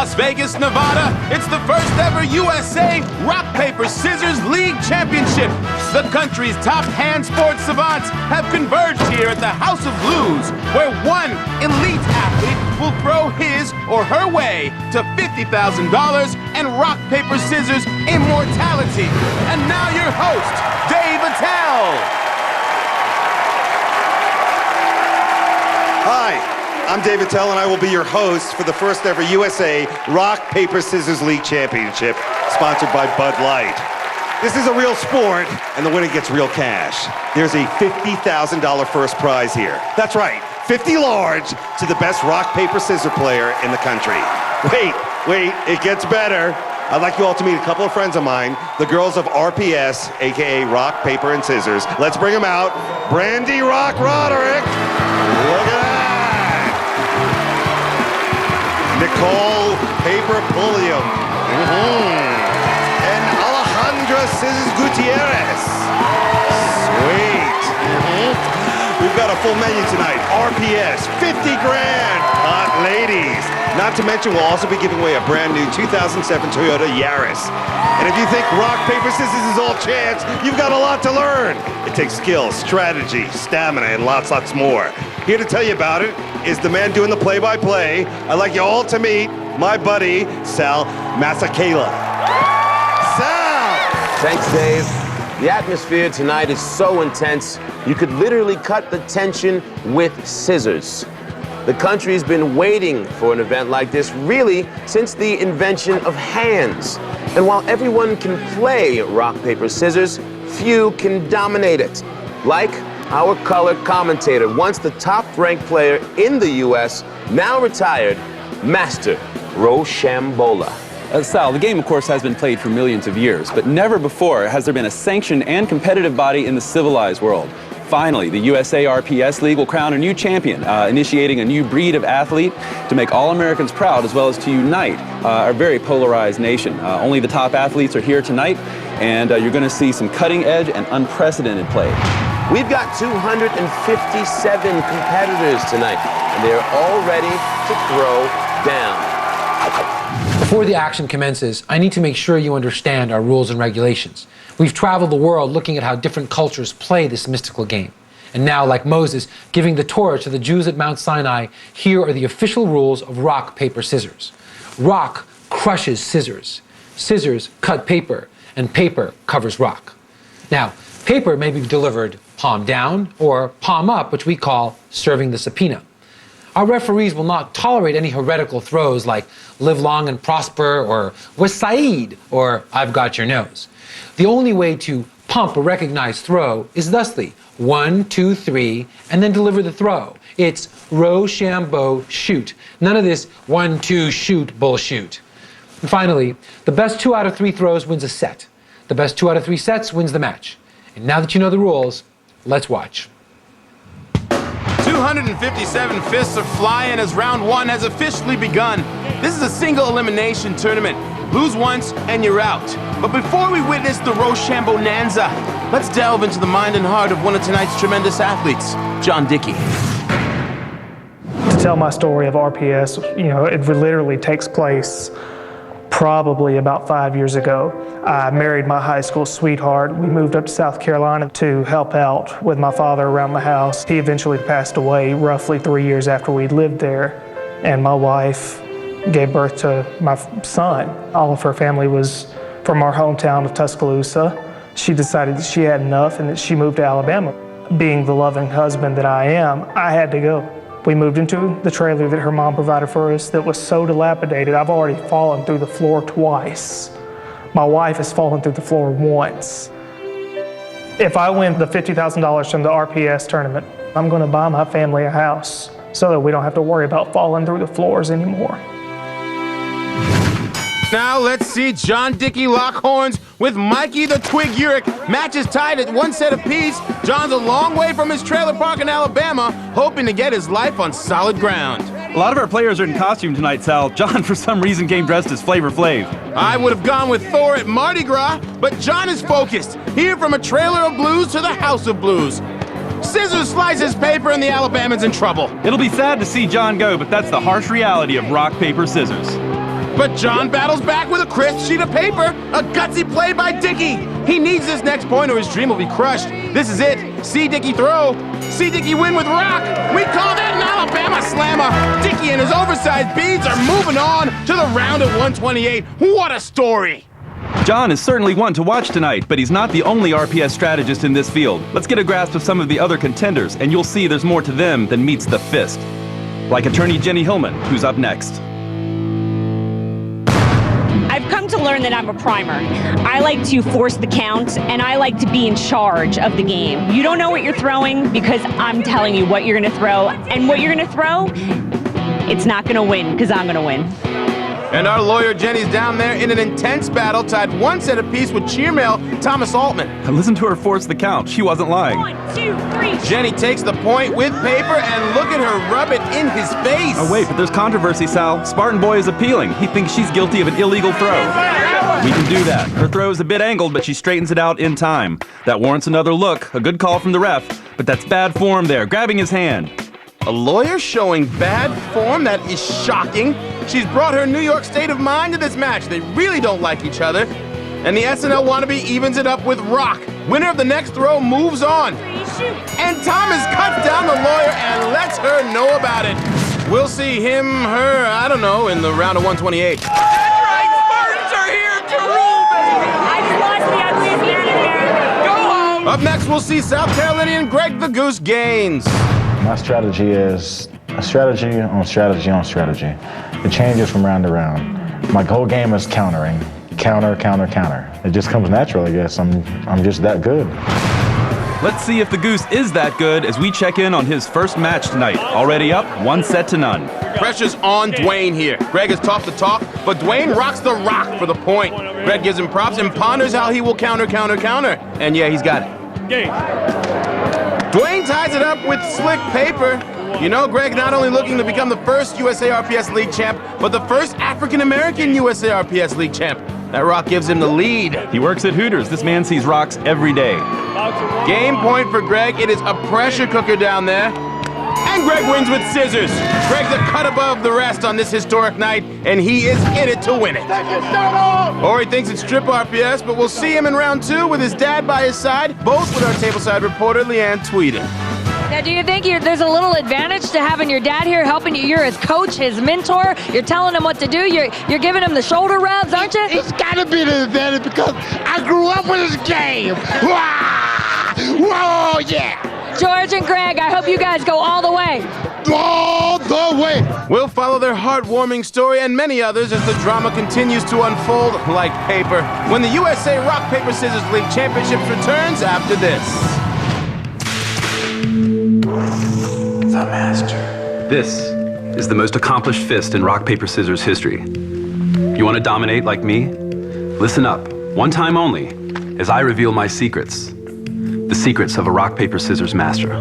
Las Vegas, Nevada, it's the first ever USA Rock, Paper, Scissors League Championship. The country's top hand sports savants have converged here at the House of Blues, where one elite athlete will throw his or her way to $50,000 and rock, paper, scissors immortality. And now your host, Dave Attell. Hi. I'm Dave Attell, and I will be your host for the first ever USA Rock, Paper, Scissors League Championship, sponsored by Bud Light. This is a real sport, and the winner gets real cash. There's a $50,000 first prize here. That's right, 50 large to the best rock, paper, scissors player in the country. Wait, it gets better. I'd like you all to meet a couple of friends of mine, the girls of RPS, aka Rock, Paper, and Scissors. Let's bring them out. Brandy Rock Roderick. Look at that. Nicole Paper Pulliam. And Alejandra Scissors Gutierrez. Sweet. We've got a full menu tonight. RPS, 50 grand. Hot ladies. Not to mention, we'll also be giving away a brand new 2007 Toyota Yaris. And if you think rock, paper, scissors is all chance, you've got a lot to learn. It takes skill, strategy, stamina, and lots more. Here to tell you about it is the man doing the play-by-play. I'd like you all to meet my buddy, Sal Masakela. Sal! Thanks, Dave. The atmosphere tonight is so intense, you could literally cut the tension with scissors. The country's been waiting for an event like this, really, since the invention of hands. And while everyone can play rock, paper, scissors, few can dominate it. Like our color commentator, once the top-ranked player in the U.S., now retired, Master Rochambeau. Sal, the game, of course, has been played for millions of years, but never before has there been a sanctioned and competitive body in the civilized world. Finally, the USARPS League will crown a new champion, initiating a new breed of athlete to make all Americans proud, as well as to unite our very polarized nation. Only the top athletes are here tonight, and you're going to see some cutting-edge and unprecedented play. We've got 257 competitors tonight, and they're all ready to throw down. Before the action commences, I need to make sure you understand our rules and regulations. We've traveled the world looking at how different cultures play this mystical game. And now, like Moses giving the Torah to the Jews at Mount Sinai, here are the official rules of rock, paper, scissors. Rock crushes scissors. Scissors cut paper, and paper covers rock. Now, paper may be delivered palm down or palm up, which we call serving the subpoena. Our referees will not tolerate any heretical throws like live long and prosper or wasaid or I've got your nose. The only way to pump a recognized throw is thusly 1, 2, 3, and then deliver the throw. It's Rochambeau shoot. None of this 1, 2 shoot bullshit. And finally, the best 2 out of 3 throws wins a set. The best 2 out of 3 sets wins the match. And now that you know the rules, let's watch. 257 fists are flying as round 1 has officially begun. This is a single elimination tournament. Lose once and you're out. But before we witness the Rochambeau-nanza, let's delve into the mind and heart of one of tonight's tremendous athletes, John Dickey. To tell my story of RPS, it literally takes place probably about 5 years ago. I married my high school sweetheart. We moved up to South Carolina to help out with my father around the house. He eventually passed away roughly 3 years after we lived there, and my wife gave birth to my son. All of her family was from our hometown of Tuscaloosa. She decided that she had enough and that she moved to Alabama. Being the loving husband that I am, I had to go. We moved into the trailer that her mom provided for us that was so dilapidated. I've already fallen through the floor twice. My wife has fallen through the floor once. If I win the $50,000 from the RPS tournament, I'm going to buy my family a house so that we don't have to worry about falling through the floors anymore. Now let's see John Dickey lock horns with Mikey the Twig Urich. Match is tied at 1 set apiece. John's a long way from his trailer park in Alabama, hoping to get his life on solid ground. A lot of our players are in costume tonight, Sal. John, for some reason, came dressed as Flavor Flav. I would have gone with Thor at Mardi Gras, but John is focused. Here from a trailer of blues to the house of blues. Scissors slices paper and the Alabamans in trouble. It'll be sad to see John go, but that's the harsh reality of rock, paper, scissors. But John battles back with a crisp sheet of paper. A gutsy play by Dickey. He needs this next point or his dream will be crushed. This is it. See Dickey throw. See Dickey win with rock. We call that an Alabama slammer. Dickey and his oversized beads are moving on to the round of 128. What a story. John is certainly one to watch tonight, but he's not the only RPS strategist in this field. Let's get a grasp of some of the other contenders, and you'll see there's more to them than meets the fist. Like attorney Jenny Hillman, who's up next. I've come to learn that I'm a primer. I like to force the count, and I like to be in charge of the game. You don't know what you're throwing because I'm telling you what you're going to throw, and what you're going to throw, it's not going to win because I'm going to win. And our lawyer Jenny's down there in an intense battle, tied one set apiece with cheermail Thomas Altman. And listen to her force the count. She wasn't lying. 1, 2, 3. Jenny takes the point with paper, and look at her rub it in his face. Oh wait, but there's controversy, Sal. Spartan Boy is appealing. He thinks she's guilty of an illegal throw. We can do that. Her throw is a bit angled, but she straightens it out in time. That warrants another look. A good call from the ref, but that's bad form there, grabbing his hand. A lawyer showing bad form? That is shocking. She's brought her New York state of mind to this match. They really don't like each other. And the SNL wannabe evens it up with rock. Winner of the next throw moves on. And Thomas cuts down the lawyer and lets her know about it. We'll see him, her, I don't know, in the round of 128. That's right, Spartans are here to rule, baby! I just lost the ugliest man in there. Go home! Up next, we'll see South Carolinian Greg the Goose Gaines. My strategy is a strategy on strategy on strategy. It changes from round to round. My whole game is countering. Counter, counter, counter. It just comes natural, I guess. I'm just that good. Let's see if the Goose is that good as we check in on his first match tonight. Already up, 1-0. Pressure's on Dwayne here. Greg is tough to talk, but Dwayne rocks the rock for the point. Greg gives him props and ponders how he will counter. And yeah, he's got it. Dwayne ties it up with slick paper. You know, Greg not only looking to become the first USARPS League champ, but the first African-American USARPS League champ. That rock gives him the lead. He works at Hooters. This man sees rocks every day. Game point for Greg. It is a pressure cooker down there. And Greg wins with scissors. Greg's a cut above the rest on this historic night, and he is in it to win it. Or he thinks it's strip RPS, but we'll see him in round 2 with his dad by his side, both with our tableside reporter, Leanne Tweeden. Now, do you think there's a little advantage to having your dad here helping you? You're his coach, his mentor. You're telling him what to do. You're giving him the shoulder rubs, aren't you? It's got to be an advantage because I grew up with this game. Whoa, yeah. George and Greg, I hope you guys go all the way. All the way. We'll follow their heartwarming story and many others as the drama continues to unfold like paper when the USA Rock, Paper, Scissors League Championships returns after this. The Master. This is the most accomplished fist in rock, paper, scissors history. You want to dominate like me? Listen up, one time only, as I reveal my secrets. The secrets of a rock, paper, scissors master.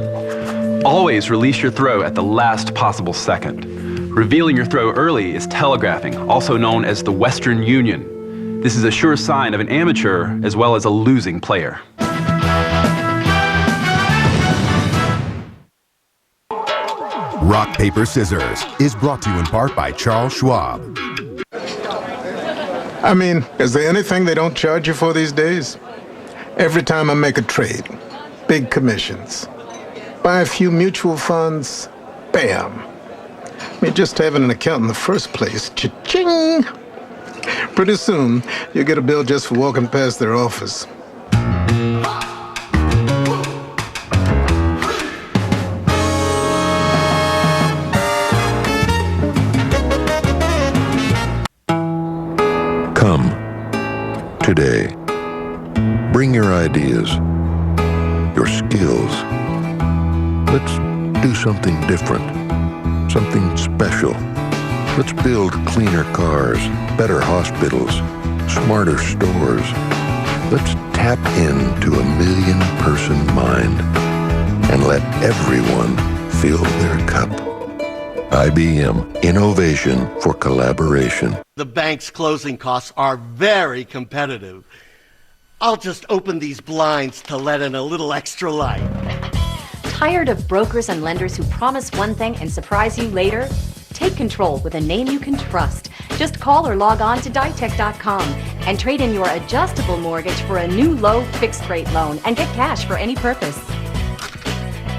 Always release your throw at the last possible second. Revealing your throw early is telegraphing, also known as the Western Union. This is a sure sign of an amateur as well as a losing player. Rock, Paper, Scissors is brought to you in part by Charles Schwab. I mean, is there anything they don't charge you for these days? Every time I make a trade, big commissions. Buy a few mutual funds, bam. I mean, just having an account in the first place, cha-ching! Pretty soon, you'll get a bill just for walking past their office. Come today. Bring your ideas, your skills. Let's do something different, something special. Let's build cleaner cars, better hospitals, smarter stores. Let's tap into a million-person mind and let everyone fill their cup. IBM, innovation for collaboration. The bank's closing costs are very competitive. I'll just open these blinds to let in a little extra light. Tired of brokers and lenders who promise one thing and surprise you later? Take control with a name you can trust. Just call or log on to ditech.com and trade in your adjustable mortgage for a new low fixed-rate loan and get cash for any purpose.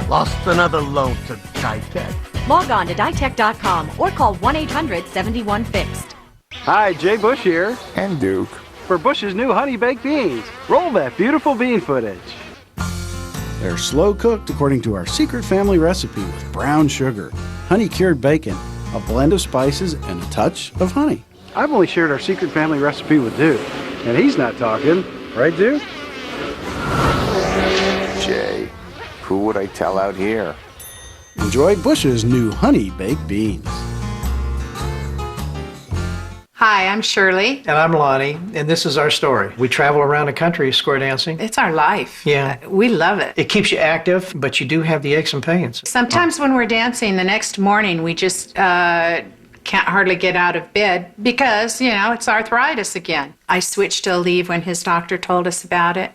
Lost another loan to Ditech. Log on to ditech.com or call 1-800-71-FIXED. Hi, Jay Bush here. And Duke. For Bush's new honey baked beans. Roll that beautiful bean footage. They're slow cooked according to our secret family recipe with brown sugar, honey cured bacon, a blend of spices, and a touch of honey. I've only shared our secret family recipe with Duke, and he's not talking. Right, Duke? Jay, who would I tell out here? Enjoy Bush's new honey baked beans. Hi, I'm Shirley. And I'm Lonnie, and this is our story. We travel around the country square dancing. It's our life. Yeah. We love it. It keeps you active, but you do have the aches and pains. Sometimes when we're dancing, the next morning we just can't hardly get out of bed because, it's arthritis again. I switched to a leave when his doctor told us about it.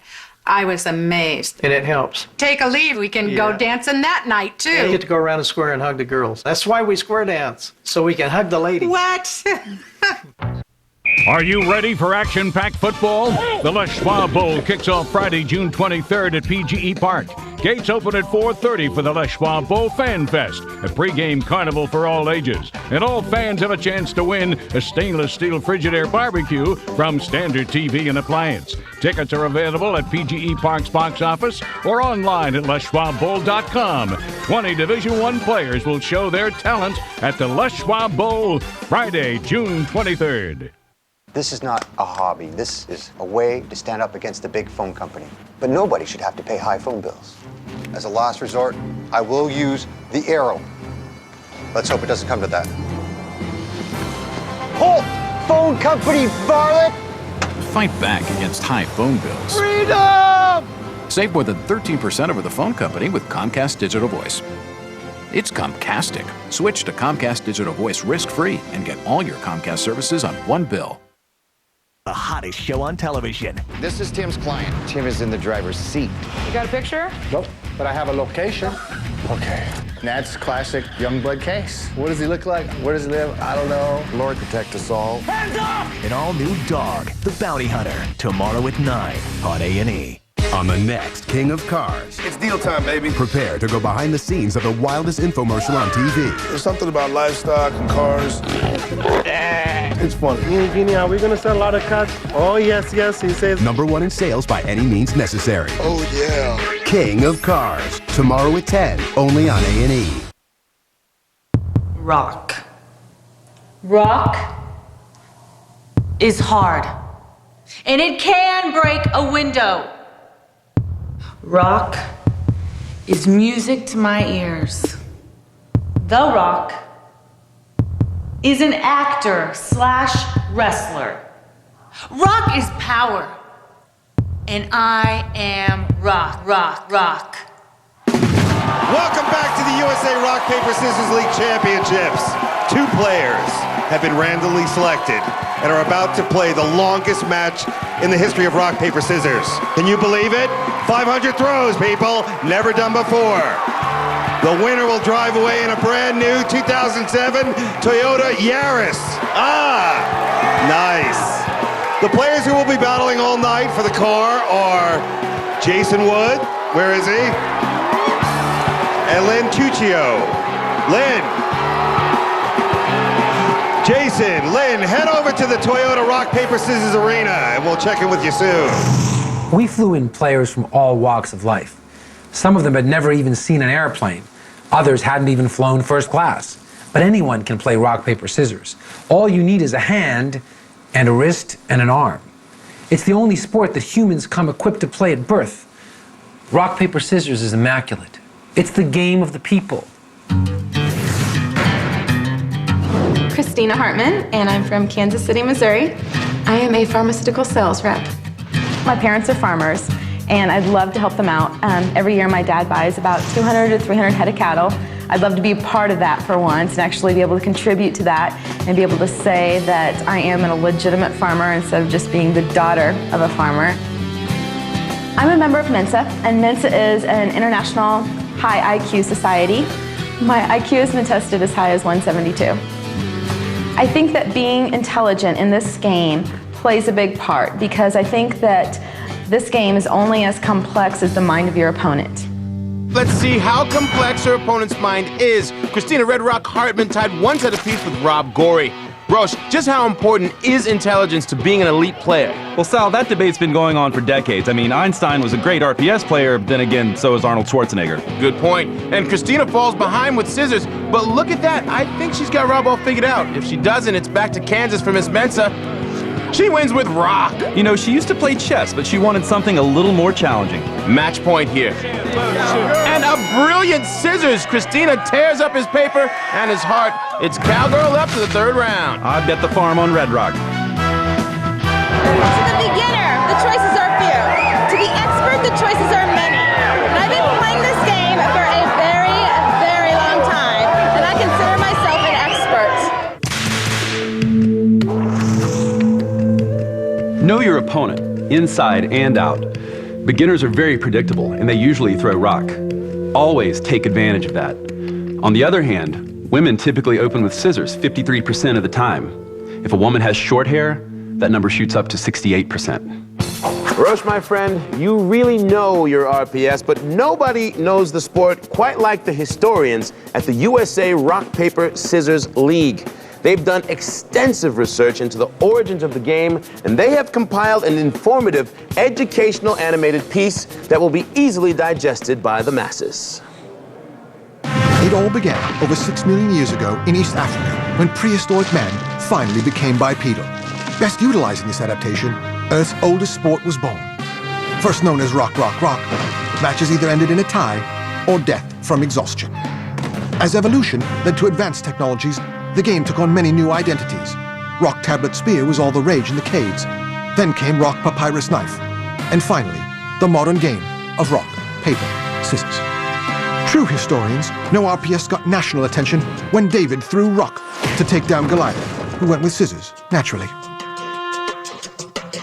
I was amazed. And it helps. Take a leave, we can go dancing that night too. And you get to go around the square and hug the girls. That's why we square dance, so we can hug the ladies. What? Are you ready for action-packed football? The Les Schwab Bowl kicks off Friday, June 23rd at PGE Park. Gates open at 4:30 for the Les Schwab Bowl Fan Fest, a pregame carnival for all ages. And all fans have a chance to win a stainless steel Frigidaire barbecue from Standard TV and Appliance. Tickets are available at PGE Park's box office or online at leschwabbowl.com. 20 Division I players will show their talent at the Les Schwab Bowl Friday, June 23rd. This is not a hobby. This is a way to stand up against the big phone company. But nobody should have to pay high phone bills. As a last resort, I will use the arrow. Let's hope it doesn't come to that. Halt! Phone company varlet! Fight back against high phone bills. Freedom! Save more than 13% over the phone company with Comcast Digital Voice. It's Comcastic. Switch to Comcast Digital Voice risk-free and get all your Comcast services on one bill. The hottest show on television. This is Tim's client. Tim is in the driver's seat. You got a picture? Nope, but I have a location. Okay. That's classic Youngblood case. What does he look like? Where does he live? I don't know. Lord protect us all. Hands up! An all-new Dog, The Bounty Hunter. Tomorrow at 9 on A&E. On the next King of Cars. It's deal time, baby. Prepare to go behind the scenes of the wildest infomercial on TV. There's something about livestock and cars. It's funny. Genie, are we going to sell a lot of cars? Oh, yes, he says. #1 in sales by any means necessary. Oh, yeah. King of Cars. Tomorrow at 10, only on A&E. Rock. Rock is hard. And it can break a window. Rock is music to my ears. The Rock is an actor/wrestler. Rock is power. And I am rock. Welcome back to the USA Rock, Paper, Scissors League Championships. 2 players have been randomly selected and are about to play the longest match in the history of rock, paper, scissors. Can you believe it? 500 throws, people. Never done before. The winner will drive away in a brand new 2007 Toyota Yaris. Nice. The players who will be battling all night for the car are Jason Wood. Where is he? And Lynn Tuccio. Lynn. Jason, Lynn, head over to the Toyota Rock, Paper, Scissors Arena, and we'll check in with you soon. We flew in players from all walks of life. Some of them had never even seen an airplane. Others hadn't even flown first class. But anyone can play rock, paper, scissors. All you need is a hand and a wrist and an arm. It's the only sport that humans come equipped to play at birth. Rock, paper, scissors is immaculate. It's the game of the people. Christina Hartman, and I'm from Kansas City, Missouri. I am a pharmaceutical sales rep. My parents are farmers, and I'd love to help them out. Every year my dad buys about 200 to 300 head of cattle. I'd love to be a part of that for once and actually be able to contribute to that and be able to say that I am a legitimate farmer instead of just being the daughter of a farmer. I'm a member of Mensa, and Mensa is an international high IQ society. My IQ has been tested as high as 172. I think that being intelligent in this game plays a big part because I think that this game is only as complex as the mind of your opponent. Let's see how complex her opponent's mind is. Christina Red Rock Hartman tied one set apiece with Rob Gorey. Roche, just how important is intelligence to being an elite player? Well, Sal, that debate's been going on for decades. I mean, Einstein was a great RPS player, then again, so is Arnold Schwarzenegger. Good point. And Christina falls behind with scissors, but look at that. I think she's got Rob all figured out. If she doesn't, it's back to Kansas for Miss Mensa. She wins with rock. You know, she used to play chess, but she wanted something a little more challenging. Match point here. And a brilliant scissors. Christina tears up his paper and his heart. It's cowgirl up to the third round. I bet the farm on Red Rock. To the beginner, the choices are few. To the expert, the choices are many. And I've been playing this game for a very, very long time, and I consider myself an expert. Know your opponent, inside and out. Beginners are very predictable, and they usually throw rock. Always take advantage of that. On the other hand, women typically open with scissors 53% of the time. If a woman has short hair, that number shoots up to 68%. Roche, my friend, you really know your RPS, but nobody knows the sport quite like the historians at the USA Rock, Paper, Scissors League. They've done extensive research into the origins of the game, and they have compiled an informative, educational animated piece that will be easily digested by the masses. It all began over 6 million years ago in East Africa when prehistoric man finally became bipedal. Best utilizing this adaptation, Earth's oldest sport was born. First known as rock, rock, rock, matches either ended in a tie or death from exhaustion. As evolution led to advanced technologies, the game took on many new identities. Rock tablet spear was all the rage in the caves. Then came rock papyrus knife. And finally, the modern game of rock, paper, scissors. True historians know RPS got national attention when David threw rock to take down Goliath, who went with scissors, naturally.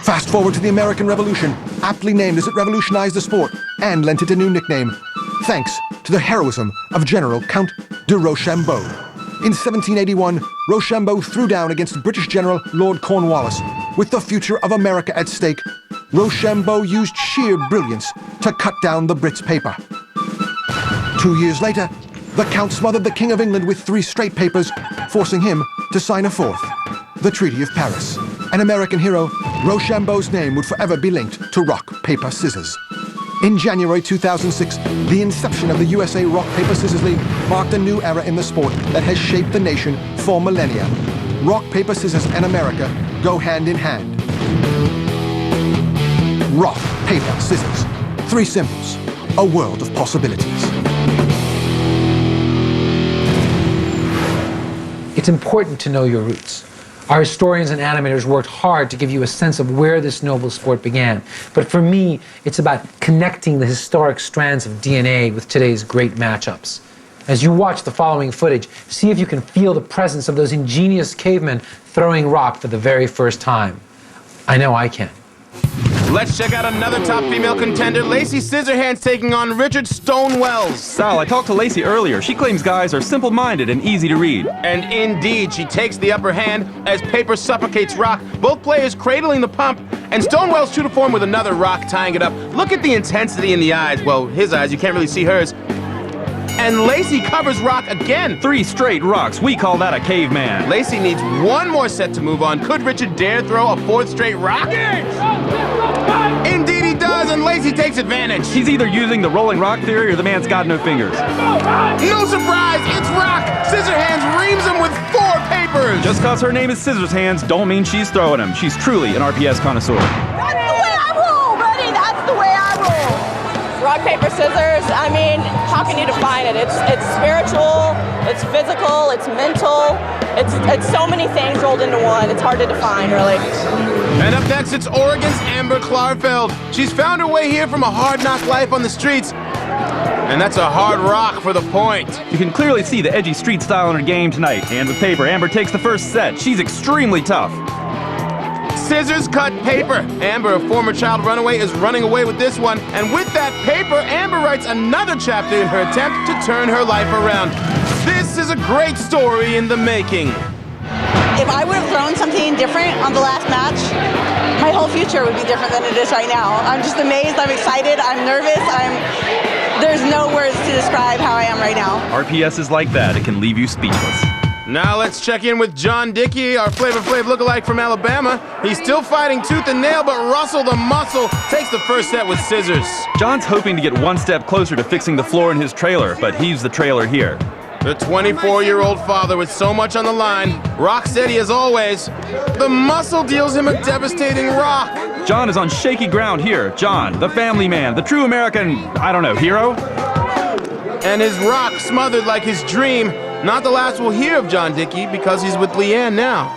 Fast forward to the American Revolution, aptly named as it revolutionized the sport and lent it a new nickname, thanks to the heroism of General Count de Rochambeau. In 1781, Rochambeau threw down against British General Lord Cornwallis. With the future of America at stake, Rochambeau used sheer brilliance to cut down the Brits' paper. 2 years later, the Count smothered the King of England with 3 straight papers, forcing him to sign a 4th, the Treaty of Paris. An American hero, Rochambeau's name would forever be linked to rock, paper, scissors. In January 2006, the inception of the USA Rock, Paper, Scissors League marked a new era in the sport that has shaped the nation for millennia. Rock, paper, scissors, and America go hand in hand. Rock, paper, scissors. 3 symbols, a world of possibilities. It's important to know your roots. Our historians and animators worked hard to give you a sense of where this noble sport began. But for me, it's about connecting the historic strands of DNA with today's great matchups. As you watch the following footage, see if you can feel the presence of those ingenious cavemen throwing rock for the very first time. I know I can. Let's check out another top female contender, Lacey Scissorhands taking on Richard Stonewells. Sal, I talked to Lacey earlier. She claims guys are simple-minded and easy to read. And indeed, she takes the upper hand as paper suffocates rock, both players cradling the pump, and Stonewells true to form with another rock tying it up. Look at the intensity in the eyes. Well, his eyes, you can't really see hers. And Lacey covers rock again. 3 straight rocks. We call that a caveman. Lacey needs one more set to move on. Could Richard dare throw a 4th straight rock? Indeed he does, and Lacey takes advantage. He's either using the rolling rock theory or the man's got no fingers. No surprise, it's rock. Scissorhands reams him with 4 papers. Just cause her name is Scissorhands don't mean she's throwing them. She's truly an RPS connoisseur. That's the way I roll, buddy. That's the way I roll. Rock, paper, scissors. I mean, how can you define it? It's spiritual, it's physical, it's mental. It's so many things rolled into one. It's hard to define, really. And up next, it's Oregon's Amber Klarfeld. She's found her way here from a hard-knock life on the streets. And that's a hard rock for the point. You can clearly see the edgy street style in her game tonight. And with paper, Amber takes the first set. She's extremely tough. Scissors cut paper. Amber, a former child runaway, is running away with this one. And with that paper, Amber writes another chapter in her attempt to turn her life around. This is a great story in the making. if I would have thrown something different on the last match, my whole future would be different than it is right now. I'm just amazed, I'm excited, I'm nervous, there's no words to describe how I am right now. RPS is like that, it can leave you speechless. Now let's check in with John Dickey, our Flavor Flav lookalike from Alabama. He's still fighting tooth and nail, but Russell the Muscle takes the first set with scissors. John's hoping to get one step closer to fixing the floor in his trailer, but he's the trailer here. The 24-year-old father with so much on the line, rock steady as always. The Muscle deals him a devastating rock. John is on shaky ground here. John, the family man, the true American, I don't know, hero? And his rock smothered like his dream. Not the last we'll hear of John Dickey because he's with Leanne now.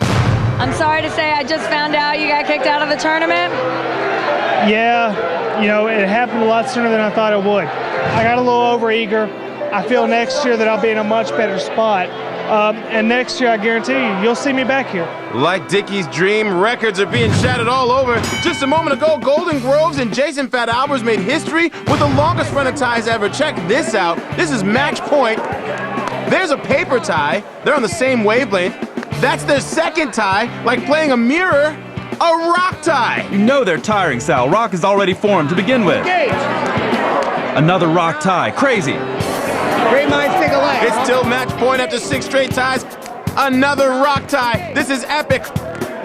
I'm sorry to say I just found out you got kicked out of the tournament. Yeah, you know, it happened a lot sooner than I thought it would. I got a little overeager. I feel next year that I'll be in a much better spot. And next year, I guarantee you'll see me back here. Like Dickey's dream, records are being shattered all over. Just a moment ago, Golden Groves and Jason Fat Albers made history with the longest run of ties ever. Check this out. This is match point. There's a paper tie. They're on the same wavelength. That's their second tie, like playing a mirror, a rock tie. You know they're tiring, Sal. Rock is already formed to begin with. Another rock tie. Crazy. Great minds think alike. It's still match point after 6 straight ties. Another rock tie. This is epic.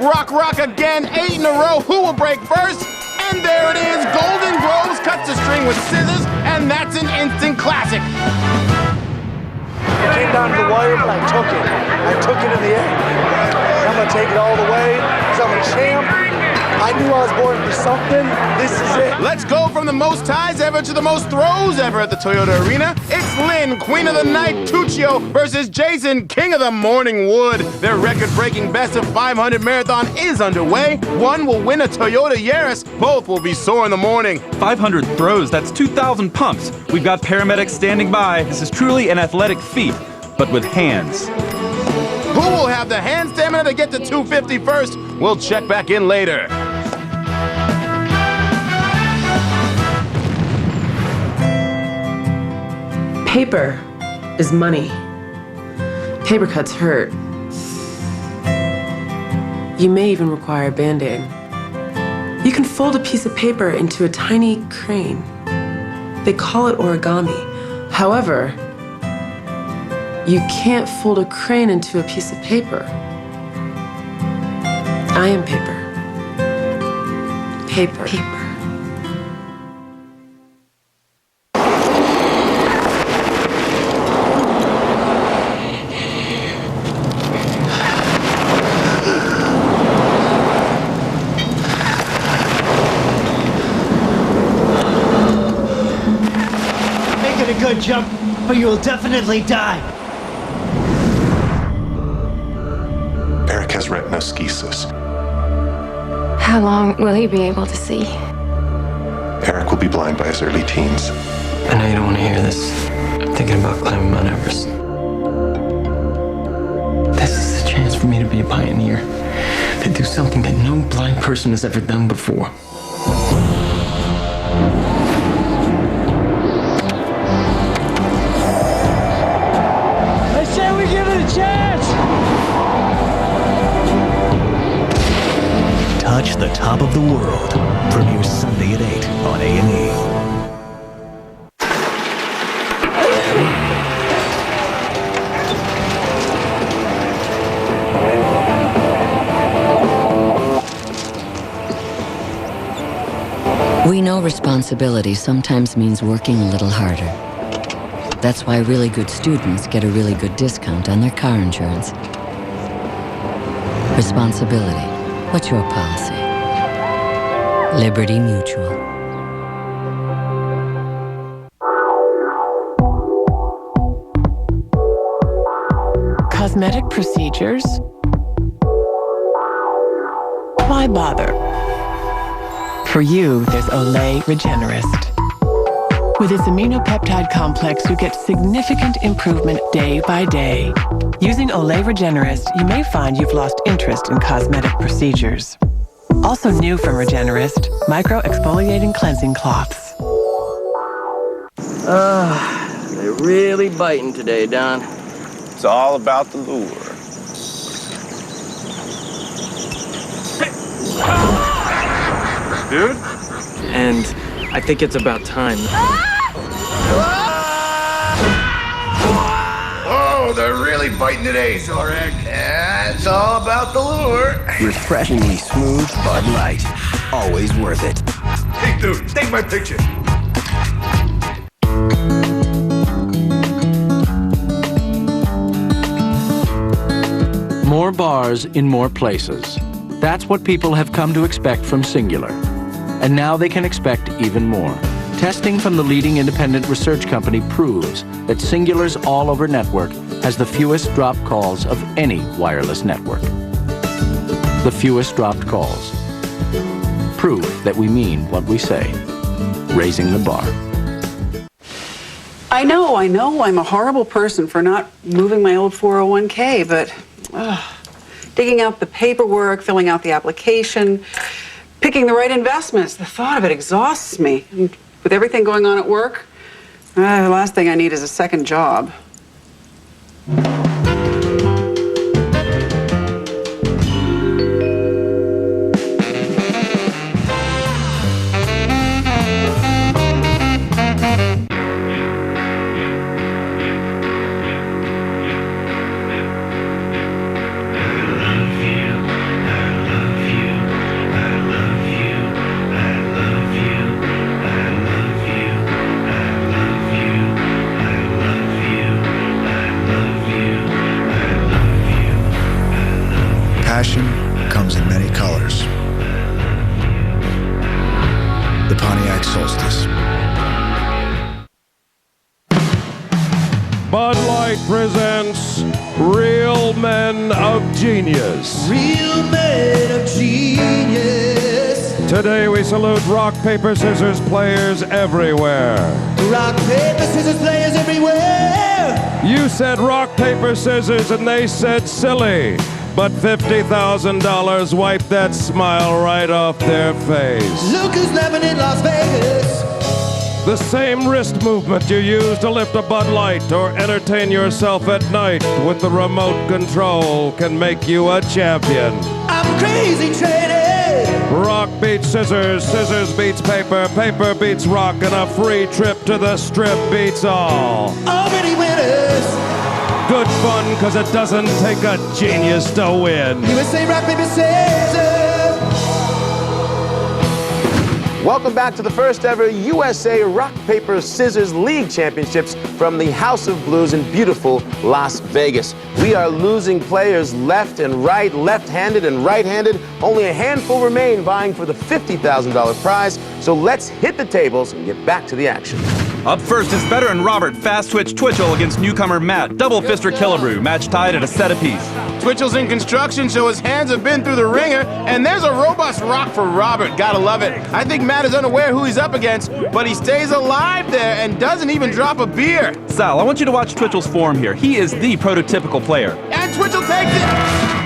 Rock, rock again. 8 in a row. Who will break first? And there it is. Golden Groves cuts the string with scissors, and that's an instant classic. It came down to the wire, but I took it. I took it in the end. I'm going to take it all the way because I'm a champ. I knew I was born for something. This is it. Let's go from the most ties ever to the most throws ever at the Toyota Arena. It's Lynn, Queen of the Night, Tuccio versus Jason, King of the Morning Wood. Their record-breaking best of 500 marathon is underway. One will win a Toyota Yaris. Both will be sore in the morning. 500 throws, that's 2,000 pumps. We've got paramedics standing by. This is truly an athletic feat, but with hands. Who will have the hand stamina to get to 250 first? We'll check back in later. Paper is money. Paper cuts hurt. You may even require a Band-Aid. You can fold a piece of paper into a tiny crane. They call it origami. However, you can't fold a crane into a piece of paper. I am paper. Paper. Paper. Making a good jump, but you will definitely die. Eric has retinoschisis. How long will he be able to see? Eric will be blind by his early teens. I know you don't want to hear this. I'm thinking about climbing Mount Everest. This is a chance for me to be a pioneer, to do something that no blind person has ever done before. I say we give it a chance. Touch the Top of the World. Premieres Sunday at 8 on A&E. We know responsibility sometimes means working a little harder. That's why really good students get a really good discount on their car insurance. Responsibility. What's your policy? Liberty Mutual. Cosmetic procedures? Why bother? For you, there's Olay Regenerist. With its aminopeptide complex, you get significant improvement day by day. Using Olay Regenerist, you may find you've lost interest in cosmetic procedures. Also new from Regenerist, micro-exfoliating cleansing cloths. They're really biting today, Don. It's all about the lure. dude. And I think it's about time. Oh, they're really biting today, Zorek. Yeah, it's all about the lure. Refreshingly smooth Bud Light. Always worth it. Hey, dude, take my picture. More bars in more places. That's what people have come to expect from Singular. And now they can expect even more. Testing from the leading independent research company proves that Singular's all-over network has the fewest dropped calls of any wireless network. The fewest dropped calls. Proof that we mean what we say. Raising the bar. I know, I'm a horrible person for not moving my old 401k, but digging out the paperwork, filling out the application, picking the right investments, the thought of it exhausts me. And with everything going on at work, the last thing I need is a second job. Passion comes in many colors. The Pontiac Solstice. Bud Light presents Real Men of Genius. Real men of genius. Today we salute rock, paper, scissors players everywhere. Rock, paper, scissors players everywhere. You said rock, paper, scissors, and they said silly. But $50,000 wiped that smile right off their face. Look who's laughing in Las Vegas. The same wrist movement you use to lift a Bud Light or entertain yourself at night with the remote control can make you a champion. I'm crazy traded. Rock beats scissors, scissors beats paper, paper beats rock, and a free trip to the Strip beats all. Already winners. Good fun, cause it doesn't take a genius to win. USA Rock, Paper, Scissors. Welcome back to the first ever USA Rock, Paper, Scissors League Championships from the House of Blues in beautiful Las Vegas. We are losing players left and right, left-handed and right-handed. Only a handful remain vying for the $50,000 prize. So let's hit the tables and get back to the action. Up first is veteran Robert Fast Twitch Twitchell against newcomer Matt Double Fister Killebrew, match tied at a set apiece. Twitchell's in construction, so his hands have been through the ringer, and there's a robust rock for Robert. Gotta love it. I think Matt is unaware who he's up against, but he stays alive there and doesn't even drop a beer. Sal, I want you to watch Twitchell's form here. He is the prototypical player. And Twitchell takes it!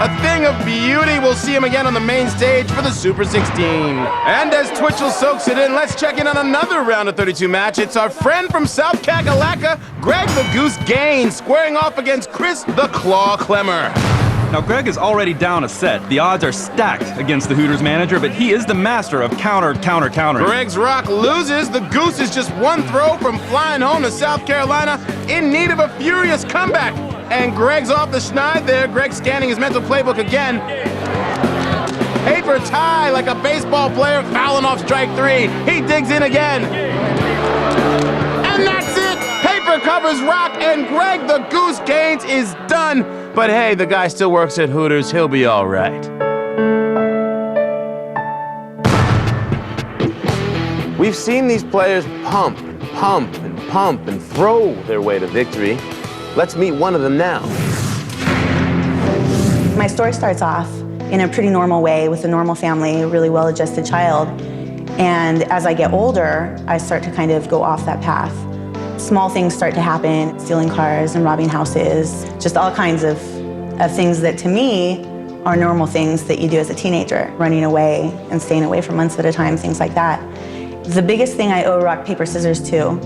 A thing of beauty. We'll see him again on the main stage for the Super 16. And as Twitchell soaks it in, let's check in on another round of 32 match. It's our friend from South Kakalaka, Greg the Goose Gaines, squaring off against Chris the Claw Clemmer. Now, Greg is already down a set. The odds are stacked against the Hooters manager, but he is the master of countering. Greg's rock loses. The Goose is just one throw from flying home to South Carolina in need of a furious comeback. And Greg's off the schneid there. Greg scanning his mental playbook again. Paper tie like a baseball player fouling off strike three. He digs in again. And that's it. Paper covers rock, and Greg the Goose Gaines is done. But hey, the guy still works at Hooters. He'll be all right. We've seen these players pump and pump and pump and throw their way to victory. Let's meet one of them now. My story starts off in a pretty normal way with a normal family, a really well-adjusted child. And as I get older, I start to kind of go off that path. Small things start to happen, stealing cars and robbing houses, just all kinds of things that to me are normal things that you do as a teenager, running away and staying away for months at a time, things like that. The biggest thing I owe rock, paper, scissors to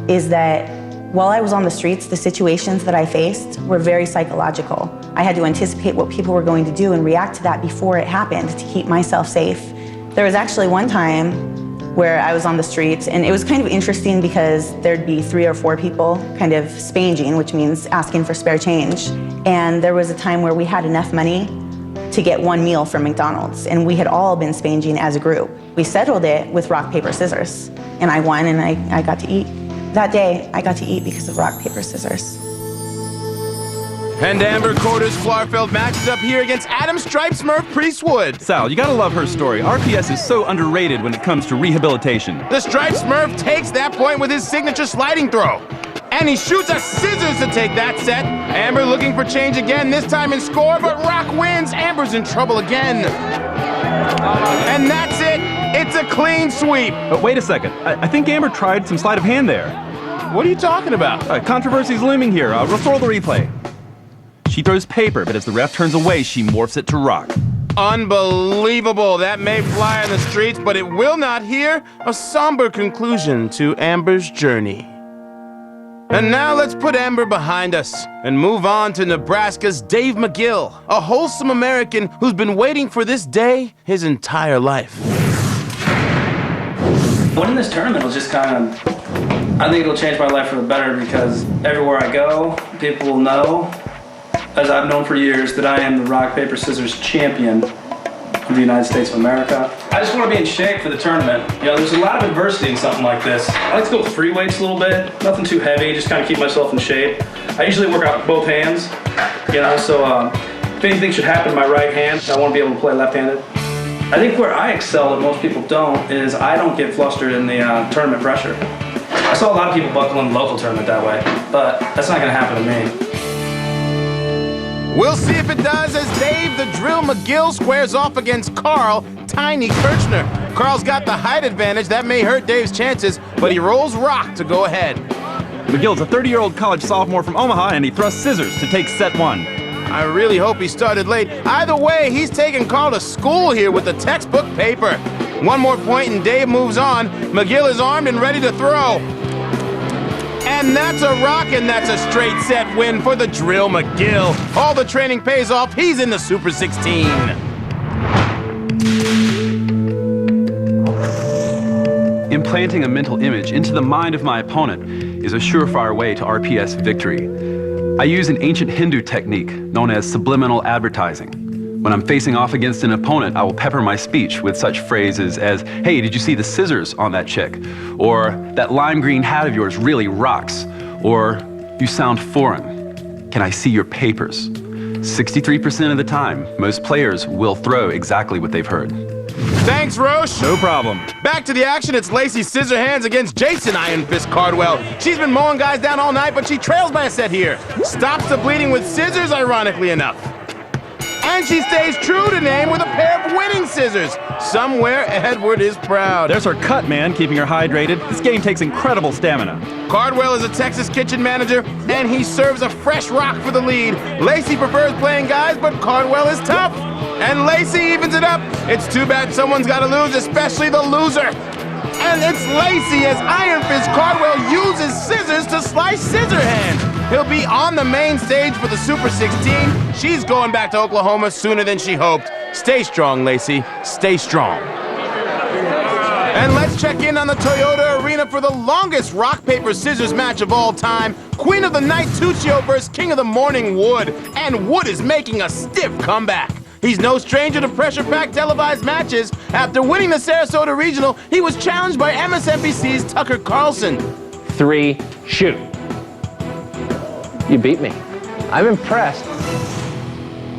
is that while I was on the streets, the situations that I faced were very psychological. I had to anticipate what people were going to do and react to that before it happened to keep myself safe There was actually one time where I was on the streets, and it was kind of interesting because there'd be 3 or 4 people kind of spanging, which means asking for spare change. And there was a time where we had enough money to get 1 meal from McDonald's, and we had all been spanging as a group. We settled it with rock, paper, scissors, and I won, and I got to eat. That day, I got to eat because of rock, paper, scissors. And Amber Corder's Flarfeld matches up here against Adam Stripe Smurf Priestwood. Sal, you gotta love her story. RPS is so underrated when it comes to rehabilitation. The Stripe Smurf takes that point with his signature sliding throw. And he shoots a scissors to take that set. Amber looking for change again, this time in score, but Rock wins. Amber's in trouble again. And that's it. It's a clean sweep. But wait a second. I think Amber tried some sleight of hand there. What are you talking about? Controversy's looming here. Restore the replay. She throws paper, but as the ref turns away, she morphs it to rock. Unbelievable. That may fly in the streets, but it will not here. A somber conclusion to Amber's journey. And now let's put Amber behind us and move on to Nebraska's Dave McGill, a wholesome American who's been waiting for this day his entire life. Winning this tournament was just kind of, I think it'll change my life for the better because everywhere I go, people will know, as I've known for years, that I am the rock, paper, scissors champion of the United States of America. I just want to be in shape for the tournament. You know, there's a lot of adversity in something like this. I like to go with free weights a little bit, nothing too heavy, just kind of keep myself in shape. I usually work out with both hands, you know, so if anything should happen to my right hand, I want to be able to play left-handed. I think where I excel that most people don't is I don't get flustered in the tournament pressure. I saw a lot of people buckle in the local tournament that way, but that's not going to happen to me. We'll see if it does as Dave the Drill McGill squares off against Carl Tiny Kirchner. Carl's got the height advantage. That may hurt Dave's chances, but he rolls rock to go ahead. McGill's a 30-year-old college sophomore from Omaha, and he thrusts scissors to take set 1. I really hope he started late. Either way, he's taking Carl to school here with the textbook paper. 1 more point and Dave moves on. McGill is armed and ready to throw. And that's a rock, and that's a straight set win for the Drill McGill. All the training pays off. He's in the Super 16. Implanting a mental image into the mind of my opponent is a surefire way to RPS victory. I use an ancient Hindu technique known as subliminal advertising. When I'm facing off against an opponent, I will pepper my speech with such phrases as, "Hey, did you see the scissors on that chick?" Or, "That lime green hat of yours really rocks." Or, "You sound foreign. Can I see your papers?" 63% of the time, most players will throw exactly what they've heard. Thanks, Roche. No problem. Back to the action. It's Lacey Scissorhands against Jason Iron Fist Cardwell. She's been mowing guys down all night, but she trails by a set here. Stops the bleeding with scissors, ironically enough. And she stays true to name with a pair of winning scissors. Somewhere, Edward is proud. There's her cut, man, keeping her hydrated. This game takes incredible stamina. Cardwell is a Texas kitchen manager, and he serves a fresh rock for the lead. Lacey prefers playing guys, but Cardwell is tough. And Lacey evens it up. It's too bad someone's got to lose, especially the loser. And it's Lacey as Iron Fist Cardwell uses scissors to slice Scissorhands. He'll be on the main stage for the Super 16. She's going back to Oklahoma sooner than she hoped. Stay strong, Lacey. Stay strong. And let's check in on the Toyota Arena for the longest rock, paper, scissors match of all time. Queen of the Night Tuccio versus King of the Morning Wood. And Wood is making a stiff comeback. He's no stranger to pressure-packed televised matches. After winning the Sarasota Regional, he was challenged by MSNBC's Tucker Carlson. 3, shoot. You beat me. I'm impressed.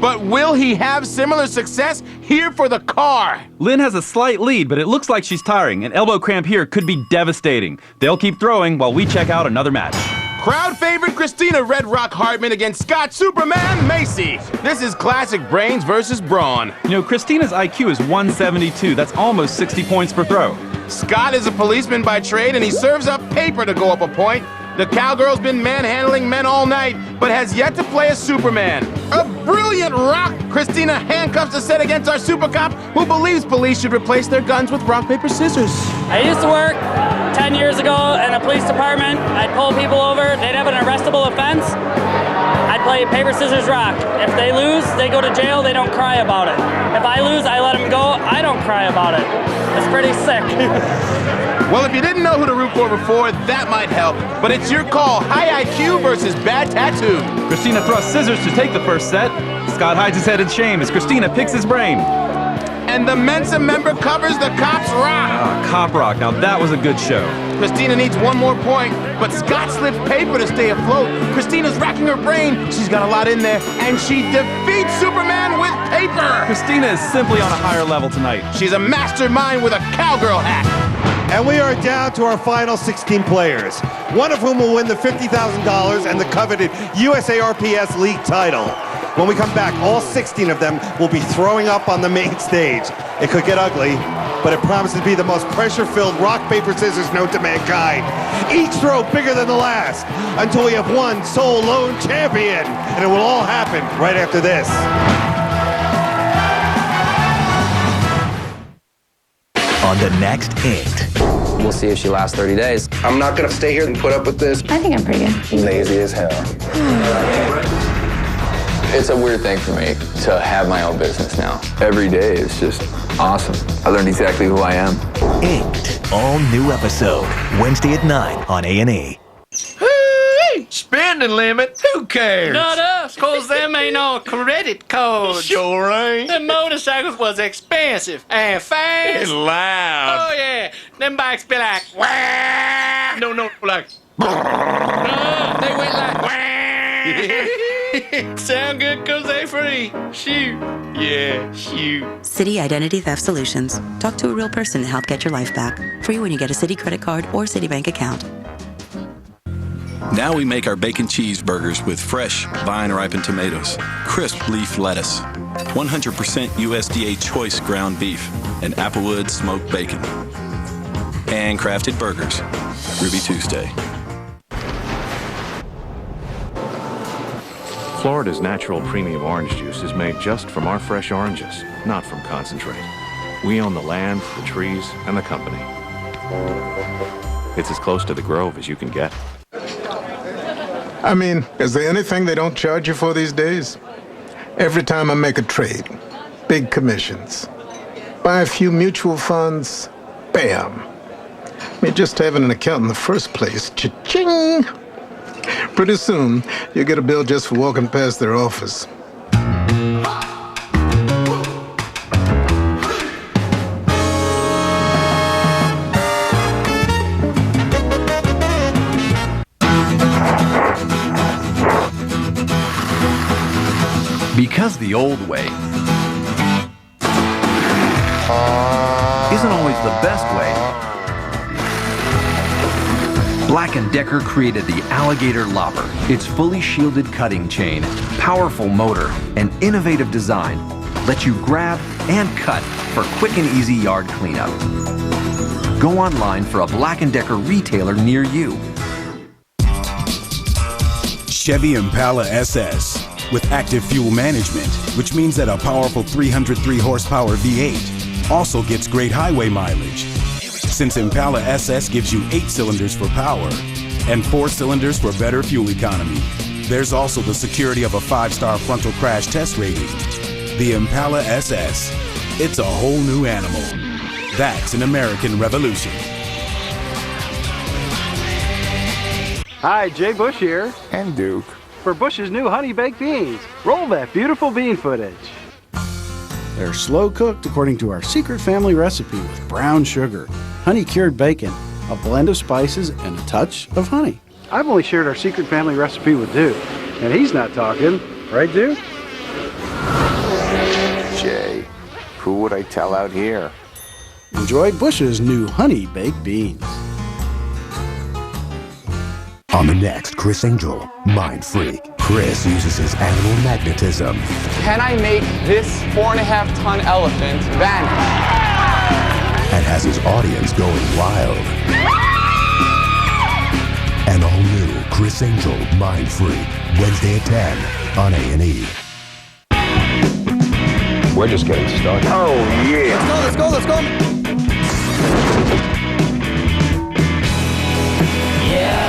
But will he have similar success here for the car? Lynn has a slight lead, but it looks like she's tiring. An elbow cramp here could be devastating. They'll keep throwing while we check out another match. Crowd favorite Christina Red Rock Hartman against Scott Superman Macy. This is classic brains versus brawn. You know, Christina's IQ is 172. That's almost 60 points per throw. Scott is a policeman by trade, and he serves up paper to go up a point. The cowgirl's been manhandling men all night, but has yet to play a Superman. A brilliant rock! Christina handcuffs a set against our super cop, who believes police should replace their guns with rock, paper, scissors. I used to work 10 years ago in a police department. I'd pull people over, they'd have an arrestable offense. I'd play paper, scissors, rock. If they lose, they go to jail, they don't cry about it. If I lose, I let them go, I don't cry about it. It's pretty sick. Well, if you didn't know who to root for before, that might help. But it's your call. High IQ versus bad tattoo. Christina thrusts scissors to take the first set. Scott hides his head in shame as Christina picks his brain. And the Mensa member covers the Cops Rock. Cop Rock, now that was a good show. Christina needs one more point, but Scott slips paper to stay afloat. Christina's racking her brain. She's got a lot in there, and she defeats Superman with paper. Christina is simply on a higher level tonight. She's a mastermind with a cowgirl hat. And we are down to our final 16 players, one of whom will win the $50,000 and the coveted USARPS League title. When we come back, all 16 of them will be throwing up on the main stage. It could get ugly, but it promises to be the most pressure-filled rock, paper, scissors known to mankind. Each throw bigger than the last, until we have one sole lone champion. And it will all happen right after this. On the next Inked. We'll see if she lasts 30 days. I'm not gonna stay here and put up with this. I think I'm pretty good. Lazy as hell. It's a weird thing for me to have my own business now. Every day is just awesome. I learned exactly who I am. Inked. All new episode. Wednesday at 9 on A&E. Hey, spending limit? Who cares? Not us, cause them ain't no credit codes. Sure ain't. Them motorcycles was expensive and fast. And loud. Oh yeah, them bikes be like, wah. No, like. They went like, wah. Sound good cause they free. Shoot. Yeah, shoot. Citi Identity Theft Solutions. Talk to a real person to help get your life back. Free when you get a Citi credit card or Citibank account. Now we make our bacon cheeseburgers with fresh, vine-ripened tomatoes, crisp leaf lettuce, 100% USDA choice ground beef, and Applewood smoked bacon. Handcrafted burgers. Ruby Tuesday. Florida's natural premium orange juice is made just from our fresh oranges, not from concentrate. We own the land, the trees, and the company. It's as close to the Grove as you can get. I mean, is there anything they don't charge you for these days? Every time I make a trade, big commissions. Buy a few mutual funds, bam. I mean, just having an account in the first place, cha-ching! Pretty soon, you'll get a bill just for walking past their office. Because the old way isn't always the best way. Black & Decker created the Alligator Lopper. Its fully shielded cutting chain, powerful motor, and innovative design let you grab and cut for quick and easy yard cleanup. Go online for a Black & Decker retailer near you. Chevy Impala SS with active fuel management, which means that a powerful 303 horsepower V8 also gets great highway mileage. Since Impala SS gives you 8 cylinders for power and 4 cylinders for better fuel economy. There's also the security of a 5-star frontal crash test rating. The Impala SS. It's a whole new animal. That's an American revolution. Hi, Jay Bush here. And Duke. For Bush's new honey baked beans. Roll that beautiful bean footage. They're slow cooked according to our secret family recipe with brown sugar, honey cured bacon, a blend of spices, and a touch of honey. I've only shared our secret family recipe with Duke, and he's not talking. Right, Duke? Jay, who would I tell out here? Enjoy Bush's new honey baked beans. On the next Chris Angel, Mind Freak. Chris uses his animal magnetism. Can I make this 4.5-ton elephant vanish? And has his audience going wild. An all-new Chris Angel, Mind Freak. Wednesday at 10 on A&E. We're just getting started. Oh, yeah. Let's go, let's go, let's go. Yeah.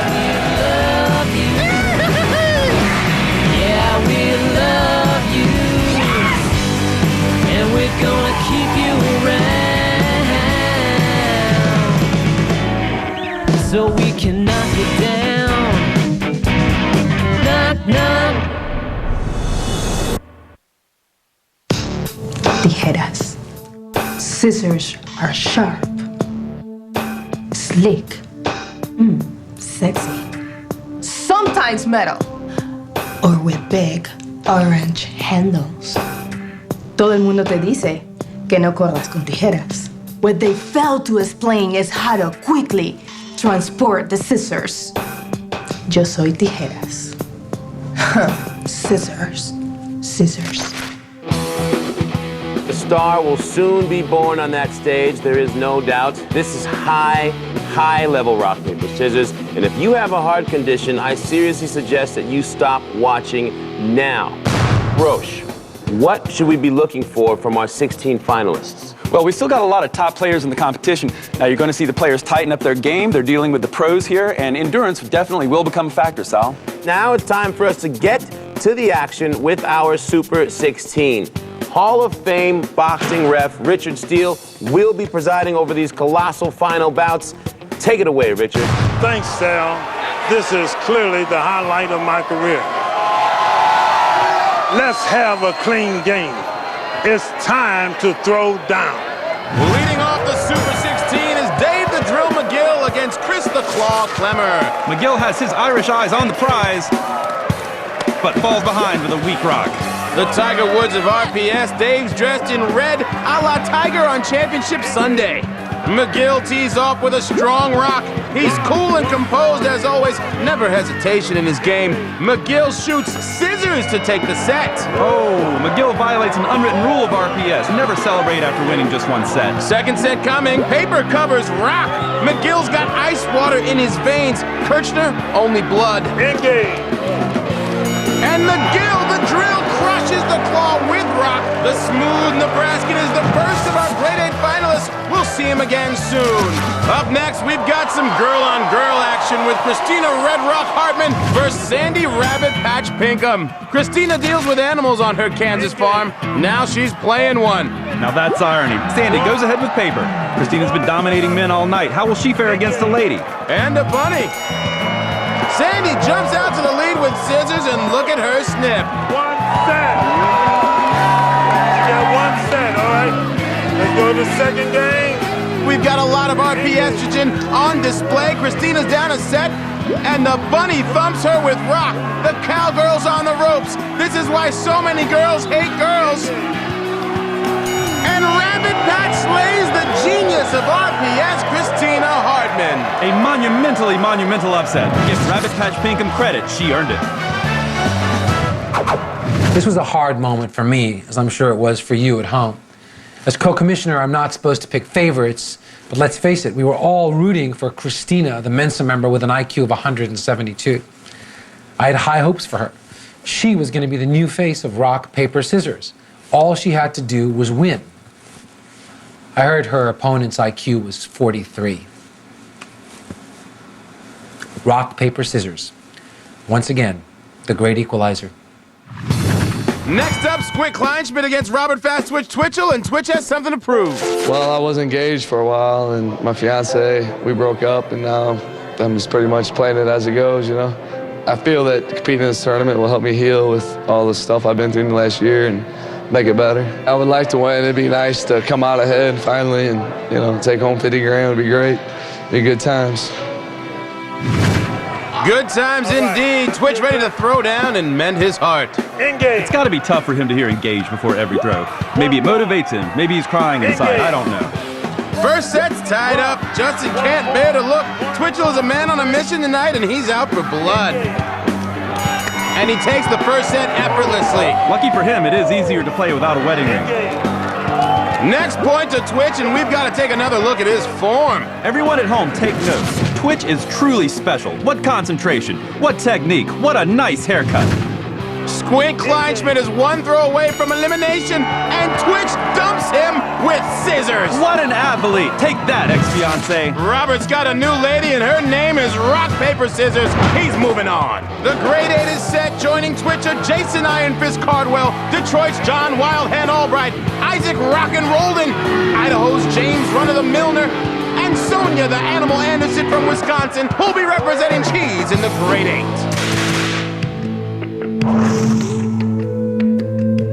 scissors are sharp, slick, sexy. Sometimes metal, or with big orange handles. Todo el mundo te dice que no corras con tijeras. What they fail to explain is how to quickly transport the scissors. Yo soy tijeras. Scissors. Scissors. The star will soon be born on that stage, there is no doubt. This is high level rock, paper, scissors. And if you have a heart condition, I seriously suggest that you stop watching now. Roche, what should we be looking for from our 16 finalists? Well, we still got a lot of top players in the competition. Now you're going to see the players tighten up their game. They're dealing with the pros here, and endurance definitely will become a factor, Sal. Now it's time for us to get to the action with our Super 16. Hall of Fame boxing ref Richard Steele will be presiding over these colossal final bouts. Take it away, Richard. Thanks, Sal. This is clearly the highlight of my career. Let's have a clean game. It's time to throw down. Leading off the Super 16 is Dave the Drill McGill against Chris the Claw Clemmer. McGill has his Irish eyes on the prize, but falls behind with a weak rock. The Tiger Woods of RPS, Dave's dressed in red, a la Tiger on Championship Sunday. McGill tees off with a strong rock. He's cool and composed as always, never hesitation in his game. McGill shoots scissors to take the set. Oh, McGill violates an unwritten rule of RPS. Never celebrate after winning just one set. Second set coming. Paper covers rock. McGill's got ice water in his veins. Kirchner, only blood. Engage. And McGill, the drill, crushes the claw with rock. The smooth Nebraskan is the first of our grade 8 finalists. We'll see him again soon. Up next, we've got some girl-on-girl action with Christina Red Rock Hartman versus Sandy Rabbit Patch Pinkham. Christina deals with animals on her Kansas farm. Now she's playing one. Now that's irony. Sandy goes ahead with paper. Christina's been dominating men all night. How will she fare against a lady? And a bunny. Sandy jumps out to the lead with scissors, and look at her snip. One set. Yeah, one set, all right? Let's go to the second game. We've got a lot of RP estrogen on display. Christina's down a set, and the bunny thumps her with rock. The cowgirl's on the ropes. This is why so many girls hate girls. And Rabbit Patch slays the genius of RPS, Christina Hartman. A monumental upset. Give Rabbit Patch Pinkham credit. She earned it. This was a hard moment for me, as I'm sure it was for you at home. As co-commissioner, I'm not supposed to pick favorites, but let's face it, we were all rooting for Christina, the Mensa member with an IQ of 172. I had high hopes for her. She was going to be the new face of rock, paper, scissors. All she had to do was win. I heard her opponent's IQ was 43. Rock, paper, scissors. Once again, the great equalizer. Next up, Squint Kleinschmidt against Robert Fast Twitch Twitchell, and Twitch has something to prove. Well, I was engaged for a while, and my fiance, we broke up, and now I'm just pretty much playing it as it goes, you know. I feel that competing in this tournament will help me heal with all the stuff I've been through in the last year and make it better. I would like to win. It'd be nice to come out ahead finally and, you know, take home 50 grand would be great. Be good times. Good times indeed. Twitch ready to throw down and mend his heart. Engage. It's got to be tough for him to hear engage before every throw. Maybe it motivates him. Maybe he's crying inside. I don't know. First set's tied up. Justin can't bear to look. Twitchell is a man on a mission tonight, and he's out for blood. And he takes the first set effortlessly. Lucky for him, it is easier to play without a wedding ring. Next point to Twitch, and we've got to take another look at his form. Everyone at home, take notes. Twitch is truly special. What concentration, what technique, what a nice haircut. Squint Kleinschmidt is one throw away from elimination, and Twitch dumps him with scissors. What an athlete. Take that, ex-fiancé. Robert's got a new lady, and her name is Rock, Paper, Scissors. He's moving on. The grade 8 is set, joining Twitcher Jason Iron Fist Cardwell, Detroit's John Wildhand Albright, Isaac Rockin' Rolden, Idaho's James Run-of-the-Millner, and Sonia the Animal Anderson from Wisconsin, who'll be representing Cheese in the grade 8.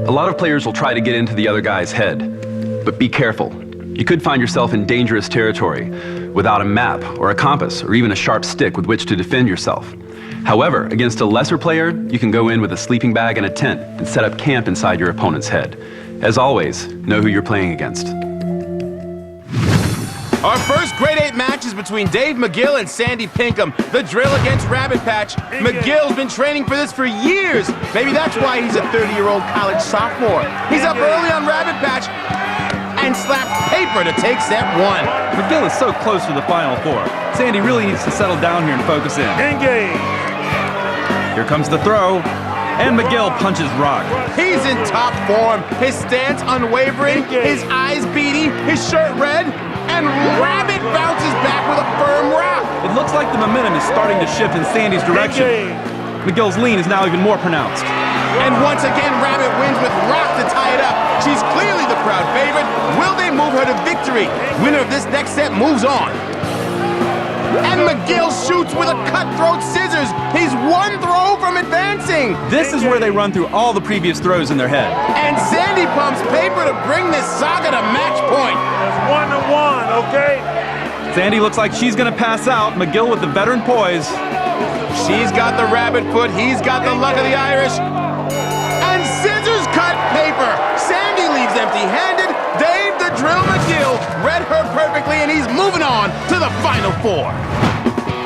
A lot of players will try to get into the other guy's head, but be careful. You could find yourself in dangerous territory without a map or a compass or even a sharp stick with which to defend yourself. However, against a lesser player, you can go in with a sleeping bag and a tent and set up camp inside your opponent's head. As always, know who you're playing against. Our first grade 8 match is between Dave McGill and Sandy Pinkham. The drill against Rabbit Patch. McGill's been training for this for years. Maybe that's why he's a 30-year-old college sophomore. He's up early on Rabbit Patch and slapped paper to take set 1. McGill is so close to the Final Four. Sandy really needs to settle down here and focus in. Engage. Here comes the throw, and McGill punches rock. He's in top form. His stance unwavering, his eyes beady, his shirt red, and Rabbit bounces back with a firm rock. It looks like the momentum is starting to shift in Sandy's direction. McGill's lean is now even more pronounced. And once again, Rabbit wins with rock to tie it up. She's clearly the crowd favorite. Will they move her to victory? Winner of this next set moves on. And McGill shoots with a cutthroat scissors. He's one throw from advancing. This is where they run through all the previous throws in their head. And Sandy pumps paper to bring this saga to match point. It's 1-1, okay? Sandy looks like she's gonna pass out. McGill with the veteran poise. She's got the rabbit foot, he's got the luck of the Irish. And scissors cut paper. Sandy leaves empty-handed. Dave the Drill McGill read her perfectly, and he's moving on to the Final Four.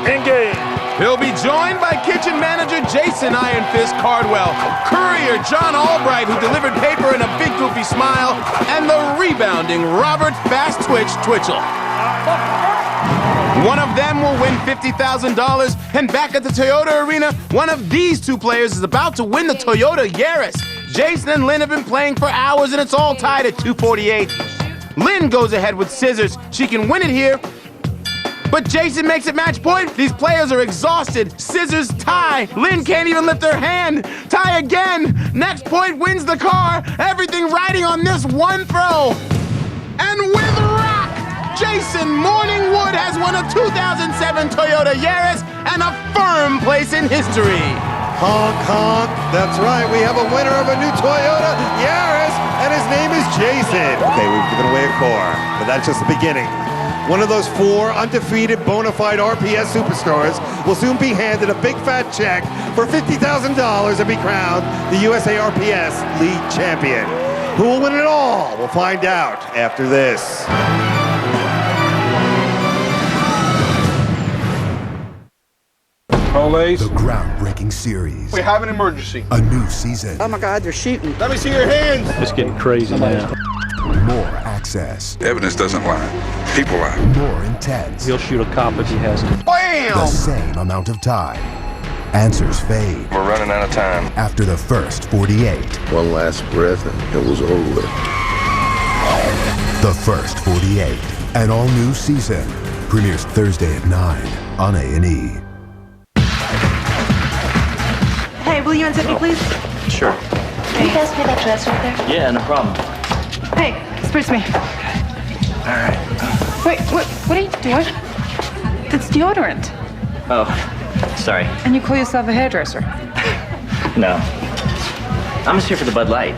Engage. He'll be joined by kitchen manager Jason Iron Fist Cardwell, courier John Albright, who delivered paper and a big goofy smile, and the rebounding Robert Fast Twitch Twitchell. One of them will win $50,000, and back at the Toyota Arena, one of these two players is about to win the Toyota Yaris. Jason and Lynn have been playing for hours, and it's all tied at 248. Lynn goes ahead with scissors. She can win it here, but Jason makes it match point. These players are exhausted. Scissors tie. Lynn can't even lift her hand. Tie again. Next point wins the car. Everything riding on this one throw. And with rock, Jason Morningwood has won a 2007 Toyota Yaris and a firm place in history. Honk, honk. That's right. We have a winner of a new Toyota Yaris, and his name is Jason. Okay, we've given away a car, but that's just the beginning. One of those 4 undefeated bona fide RPS superstars will soon be handed a big fat check for $50,000 and be crowned the USARPS League Champion. Who will win it all? We'll find out after this. The groundbreaking series. We have an emergency. A new season. Oh my God, they're shooting. Let me see your hands. It's getting crazy now. More access. Evidence doesn't lie. People lie. More intense. He'll shoot a cop if he has to. Bam! The same amount of time. Answers fade. We're running out of time. After the first 48. One last breath and it was over. The first 48. An all-new season. Premieres Thursday at 9 on A&E. Hey, will you unzip me, please? Sure. Can you pass me that dress right there? Yeah, no problem. Hey, spritz me. All right. Wait, what are you doing? That's deodorant. Oh, sorry. And you call yourself a hairdresser? No. I'm just here for the Bud Light.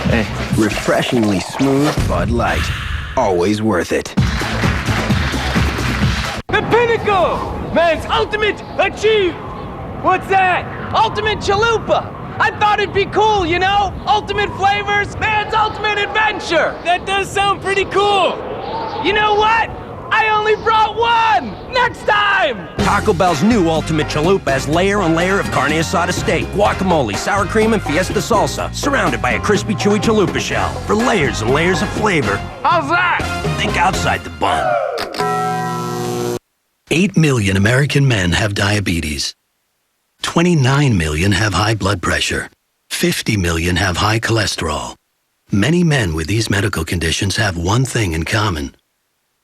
Hey. Refreshingly smooth Bud Light. Always worth it. The pinnacle! Man's ultimate achieve! What's that? Ultimate chalupa! I thought it'd be cool, you know? Ultimate flavors, man's ultimate adventure! That does sound pretty cool! You know what? I only brought one! Next time! Taco Bell's new Ultimate Chalupa has layer on layer of carne asada steak, guacamole, sour cream, and fiesta salsa, surrounded by a crispy, chewy chalupa shell for layers and layers of flavor. How's that? Think outside the bun. 8 million American men have diabetes. 29 million have high blood pressure. 50 million have high cholesterol. Many men with these medical conditions have one thing in common.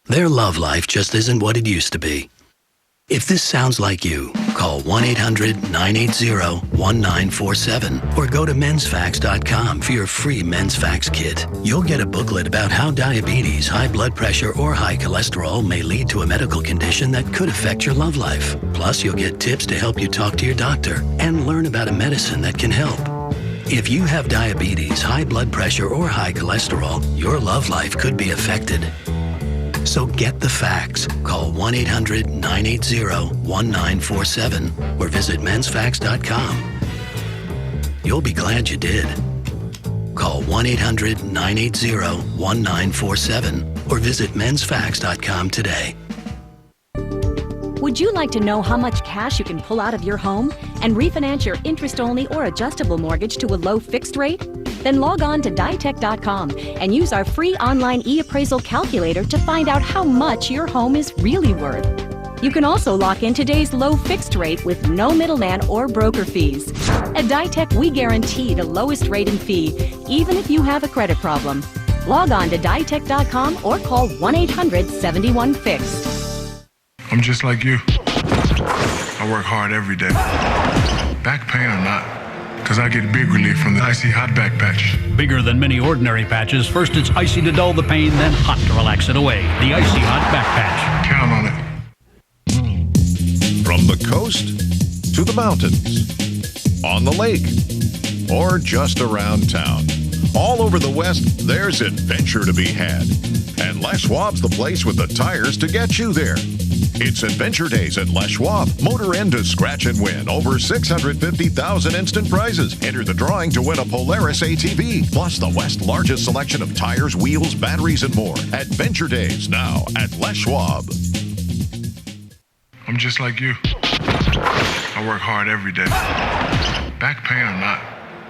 Their love life just isn't what it used to be. If this sounds like you, call 1-800-980-1947 or go to mensfacts.com for your free Men's Facts Kit. You'll get a booklet about how diabetes, high blood pressure, or high cholesterol may lead to a medical condition that could affect your love life. Plus, you'll get tips to help you talk to your doctor and learn about a medicine that can help. If you have diabetes, high blood pressure, or high cholesterol, your love life could be affected. So get the facts. Call 1-800-980-1947 or visit mensfacts.com. You'll be glad you did. Call 1-800-980-1947 or visit mensfacts.com today. Would you like to know how much cash you can pull out of your home and refinance your interest-only or adjustable mortgage to a low fixed rate? Then log on to ditech.com and use our free online e-appraisal calculator to find out how much your home is really worth. You can also lock in today's low fixed rate with no middleman or broker fees. At Ditech, we guarantee the lowest rate and fee, even if you have a credit problem. Log on to ditech.com or call 1-800-71-FIXED. I'm just like you. I work hard every day. Back pain or not, because I get big relief from the Icy Hot Back Patch. Bigger than many ordinary patches. First it's icy to dull the pain, then hot to relax it away. The Icy Hot Back Patch. Count on it. From the coast to the mountains, on the lake, or just around town. All over the West, there's adventure to be had. And Les Schwab's the place with the tires to get you there. It's Adventure Days at Les Schwab. Motor in to scratch and win over 650,000 instant prizes. Enter the drawing to win a Polaris ATV, plus the West's largest selection of tires, wheels, batteries, and more. Adventure Days now at Les Schwab. I'm just like you. I work hard every day. Back pain or not,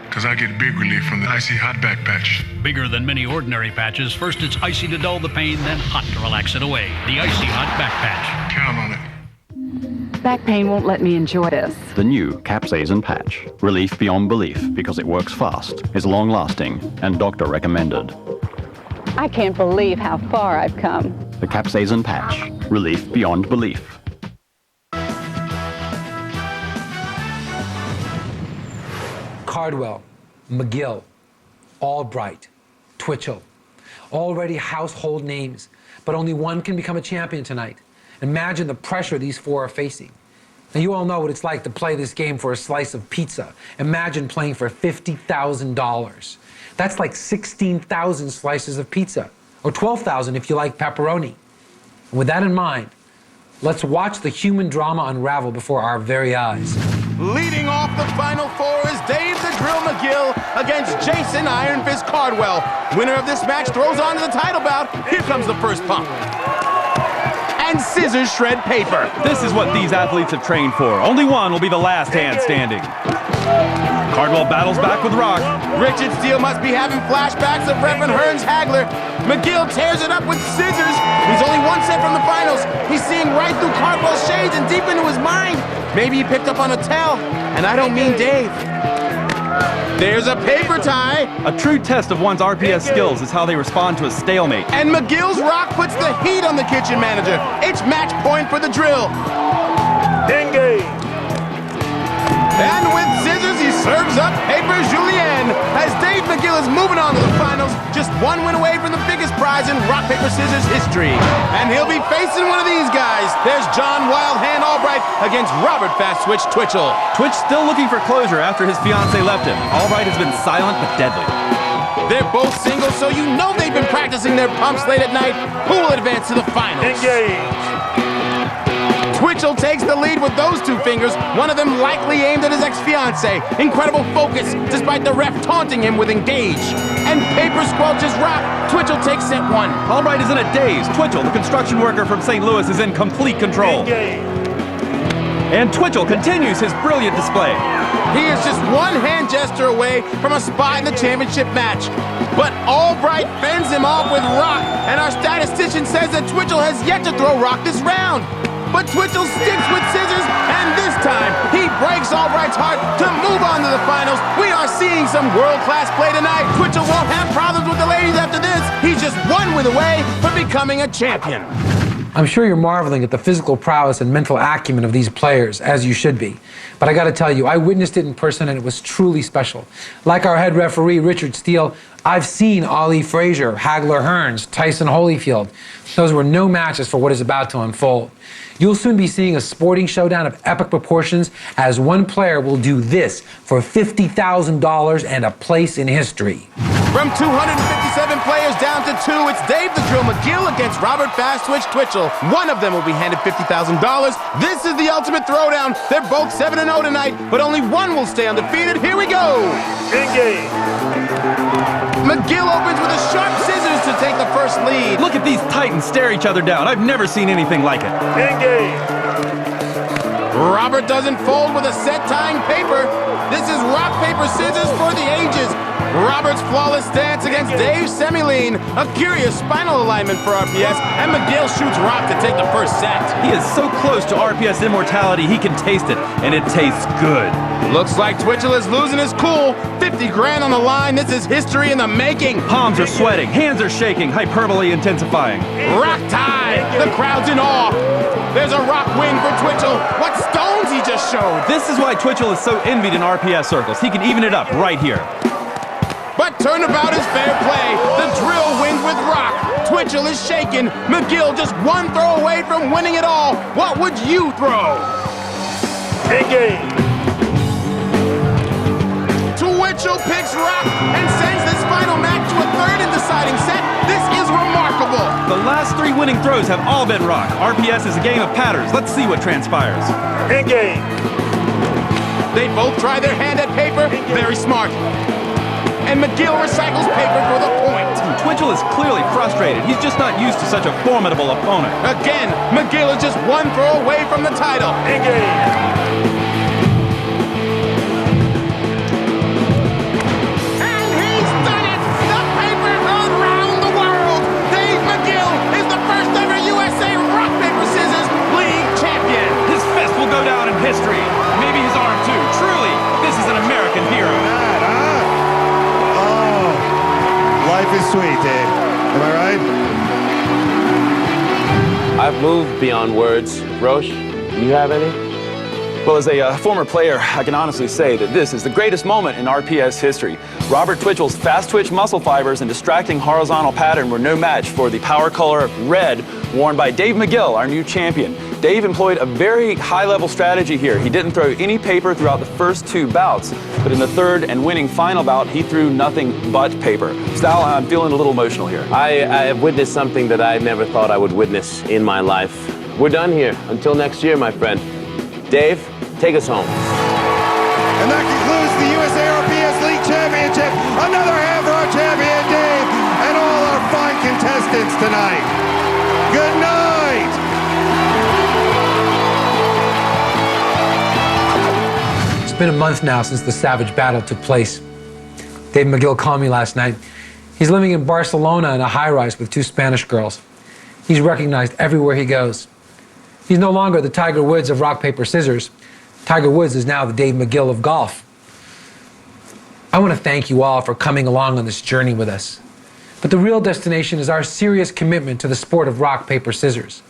because I get big relief from the Icy Hot Back Patch. Bigger than many ordinary patches. First it's icy to dull the pain, then hot to relax it away. The Icy Hot Back Patch. Count on it. Back pain won't let me enjoy this. The new Capsaicin Patch. Relief beyond belief because it works fast, is long-lasting, and doctor recommended. I can't believe how far I've come. The Capsaicin Patch. Relief beyond belief. Cardwell, McGill, Albright, Twitchell. Already household names, but only one can become a champion tonight. Imagine the pressure these four are facing. Now, you all know what it's like to play this game for a slice of pizza. Imagine playing for $50,000. That's like 16,000 slices of pizza, or 12,000 if you like pepperoni. And with that in mind, let's watch the human drama unravel before our very eyes. Leading off the Final Four is Dave the Drill McGill against Jason Iron Fist Cardwell. Winner of this match throws on to the title bout. Here comes the first pump. And scissors shred paper. This is what these athletes have trained for. Only one will be the last hand standing. Cardwell battles back with Rock. Richard Steele must be having flashbacks of Reverend Hearns Hagler. McGill tears it up with scissors. He's only one set from the finals. He's seeing right through Cardwell's shades and deep into his mind. Maybe he picked up on a tell, and I don't mean Dave. There's a paper tie. A true test of one's RPS skills is how they respond to a stalemate. And McGill's Rock puts the heat on the kitchen manager. It's match point for the drill. Engage. And with scissors, he serves up paper julienne. As Dave McGill is moving on to the finals, just one win away from the biggest prize in rock, paper, scissors history. And he'll be facing one of these guys. There's John Wild Hand Albright against Robert Fast Switch Twitchell. Twitch still looking for closure after his fiancée left him. Albright has been silent but deadly. They're both singles, so you know they've been practicing their pumps late at night. Who will advance to the finals? Engage. Twitchell takes the lead with those two fingers, one of them likely aimed at his ex-fiancée. Incredible focus, despite the ref taunting him with engage. And paper squelches Rock. Twitchell takes set one. Albright is in a daze. Twitchell, the construction worker from St. Louis, is in complete control. Engage. And Twitchell continues his brilliant display. He is just one hand gesture away from a spot in the championship match. But Albright fends him off with Rock, and our statistician says that Twitchell has yet to throw Rock this round. But Twitchell sticks with scissors, and this time, he breaks Albright's heart to move on to the finals. We are seeing some world-class play tonight. Twitchell won't have problems with the ladies after this. He's just one win away from becoming a champion. I'm sure you're marveling at the physical prowess and mental acumen of these players, as you should be. But I gotta tell you, I witnessed it in person and it was truly special. Like our head referee, Richard Steele, I've seen Ali Frazier, Hagler Hearns, Tyson Holyfield. Those were no matches for what is about to unfold. You'll soon be seeing a sporting showdown of epic proportions as one player will do this for $50,000 and a place in history. From 257 players down to 2, it's Dave the Drill McGill against Robert Fast Twitch Twitchell. One of them will be handed $50,000. This is the ultimate throwdown. They're both 7-0 tonight, but only one will stay undefeated. Here we go. Engage. McGill opens with a sharp scissors to take the first lead. Look at these titans stare each other down. I've never seen anything like it. Engage. Robert doesn't fold with a set tying paper. This is rock, paper, scissors for the ages. Robert's flawless stance against Dave's semi-lean. A curious spinal alignment for RPS, and McGill shoots rock to take the first set. He is so close to RPS immortality, he can taste it, and it tastes good. Looks like Twitchell is losing his cool. 50 grand on the line. This is history in the making. Palms are sweating, hands are shaking, hyperbole intensifying. Rock tie! The crowd's in awe. There's a rock win for Twitchell. What stones he just showed. This is why Twitchell is so envied in RPS circles. He can even it up right here. But turnabout is fair play. The drill wins with rock. Twitchell is shaken. McGill just one throw away from winning it all. What would you throw? Engage. Twitchell picks rock and sends this final match to a third and deciding set. This is remarkable. The last 3 winning throws have all been rock. RPS is a game of patterns. Let's see what transpires. Engage. They both try their hand at paper. Very smart. And McGill recycles paper for the point. Twitchell is clearly frustrated. He's just not used to such a formidable opponent. Again, McGill is just one throw away from the title. Engage. And he's done it! The paper around the world! Dave McGill is the first ever USA Rock, Paper, Scissors League champion! His fist will go down in history. Maybe his arm too. Truly, this is an American hero. Life is sweet, eh? Am I right? I've moved beyond words. Roche, do you have any? Well, as a former player, I can honestly say that this is the greatest moment in RPS history. Robert Twitchell's fast twitch muscle fibers and distracting horizontal pattern were no match for the power color red worn by Dave McGill, our new champion. Dave employed a very high-level strategy here. He didn't throw any paper throughout the first 2 bouts, but in the third and winning final bout, he threw nothing but paper. Sal, I'm feeling a little emotional here. I have witnessed something that I never thought I would witness in my life. We're done here. Until next year, my friend. Dave, take us home. And that concludes the USARPS League Championship. Another hand for our champion, Dave, and all our fine contestants tonight. Good night. It's been a month now since the savage battle took place. Dave McGill called me last night. He's living in Barcelona in a high-rise with 2 Spanish girls. He's recognized everywhere he goes. He's no longer the Tiger Woods of rock, paper, scissors. Tiger Woods is now the Dave McGill of golf. I want to thank you all for coming along on this journey with us. But the real destination is our serious commitment to the sport of rock, paper, scissors.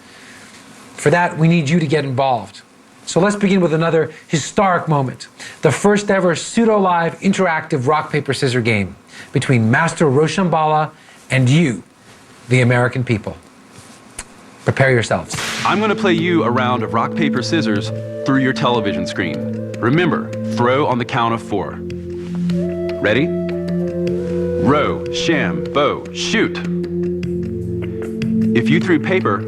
For that, we need you to get involved. So let's begin with another historic moment. The first ever pseudo-live interactive rock, paper, scissors game between Master Rochambeau and you, the American people. Prepare yourselves. I'm going to play you a round of rock, paper, scissors through your television screen. Remember, throw on the count of 4. Ready? Row, sham, bow, shoot. If you threw paper,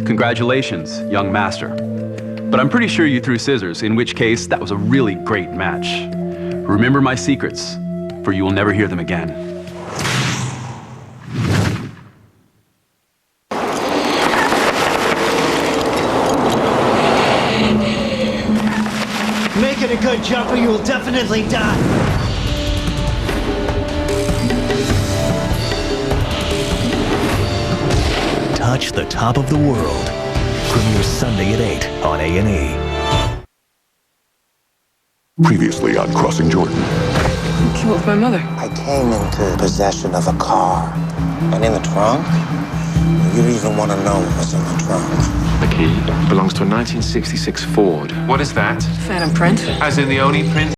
congratulations, young master. But I'm pretty sure you threw scissors, in which case that was a really great match. Remember my secrets, for you will never hear them again. Make it a good jump or you will definitely die. Touch the Top of the World. Premieres Sunday at 8 on A&E. Previously on Crossing Jordan. You killed my mother. I came into possession of a car, and in the trunk, you even want to know what's in the trunk. The key belongs to a 1966 Ford. What is that? Phantom print. As in the only print